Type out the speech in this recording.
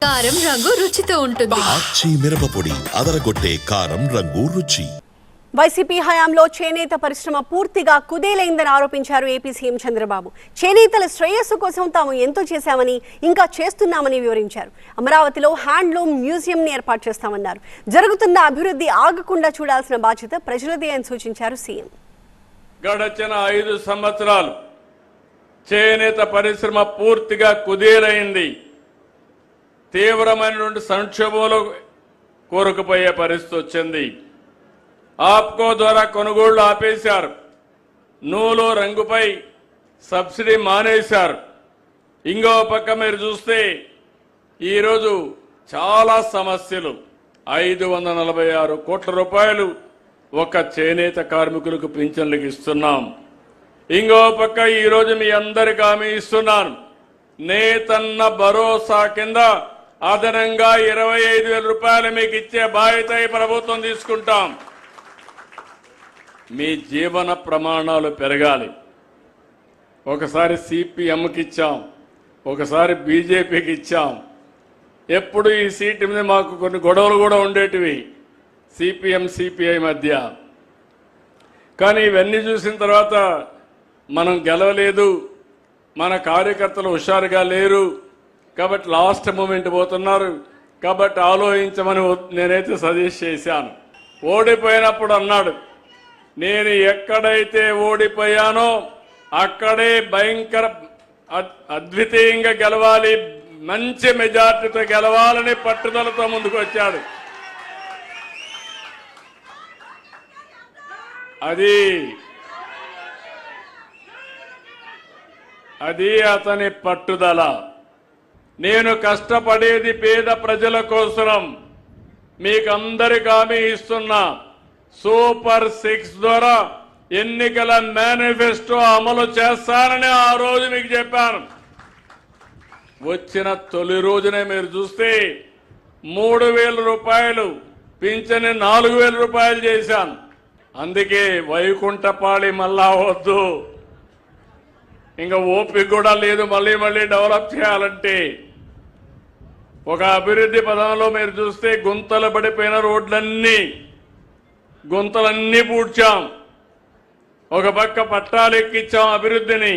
కారం రంగు రుచితో ఉంటుంది. ఆచి మిరపపొడి అదరగొట్టే కారం రంగు రుచి. వైసీపీ హయాంలో చేనేత పరిశ్రమ పూర్తిగా కుదేలైందని ఆరోపించారు ఏపీ సీఎం చంద్రబాబు. చేనేతల శ్రేయస్సు కోసం తాము ఎంతో చేశామని, ఇంకా చేస్తున్నామని వివరించారు. అమరావతిలో హ్యాండ్లూమ్ మ్యూజియంని ఏర్పాటు చేస్తామన్నారు. జరుగుతున్న అభివృద్ధి ఆగకుండా చూడాల్సిన బాధ్యత ప్రజలదే అని సూచించారు సీఎం. గడచిన 5 సంవత్సరాలు చేనేత పరిశ్రమ పూర్తిగా కుదేలైంది. తీవ్రమైనటువంటి సంక్షోభంలో కూరుకుపోయే పరిస్థితి వచ్చింది. ఆప్కో ద్వారా కొనుగోళ్లు ఆపేశారు. నూలు రంగుపై సబ్సిడీ మానేశారు. ఇంకో పక్క మీరు చూస్తే ఈరోజు చాలా సమస్యలు. 546 కోట్ల రూపాయలు ఒక చేనేత కార్మికులకు పింఛన్లకు ఇస్తున్నాం. ఇంకో పక్క ఈరోజు మీ అందరికి హామీ ఇస్తున్నాను, నేతన్న భరోసా కింద అదనంగా 25,000 రూపాయలు మీకు ఇచ్చే బాధ్యత ఈ ప్రభుత్వం తీసుకుంటాం. మీ జీవన ప్రమాణాలు పెరగాలి. ఒకసారి సిపిఎంకి ఇచ్చాం, ఒకసారి బీజేపీకి ఇచ్చాం. ఎప్పుడు ఈ సీటు మీద మాకు కొన్ని గొడవలు కూడా ఉండేటివి సిపిఎం సిపిఐ మధ్య. కానీ ఇవన్నీ చూసిన తర్వాత మనం గెలవలేదు, మన కార్యకర్తలు హుషారుగా లేరు కాబట్టి లాస్ట్ మూమెంట్ పోతున్నారు కాబట్టి ఆలోచించమని నేనైతే సజెస్ట్ చేశాను. ఓడిపోయినప్పుడు అన్నాడు, నేను ఎక్కడైతే ఓడిపోయానో అక్కడే భయంకర అద్వితీయంగా గెలవాలి, మంచి మెజార్టీతో గెలవాలని పట్టుదలతో ముందుకు వచ్చాడు. అది అతని పట్టుదల. నేను కష్టపడేది పేద ప్రజల కోసం. మీకు అందరికీ హామీ ఇస్తున్నా, సూపర్ 6 ద్వారా ఎన్నికల మేనిఫెస్టో అమలు చేస్తానని ఆ రోజు మీకు చెప్పాను. వచ్చిన తొలి రోజునే మీరు చూస్తే 3,000 రూపాయలు పింఛని 4,000 రూపాయలు చేశాను. అందుకే వైకుంఠపాళి మళ్ళా వద్దు, ఇంకా ఓపిక కూడా లేదు. మళ్ళీ డెవలప్ చేయాలంటే ఒక అభివృద్ధి పదంలో మీరు చూస్తే గుంతలు పడిపోయిన గుంతలన్నీ పూడ్చాం. ఒక పక్క పట్టాలు ఎక్కించాం అభివృద్ధిని.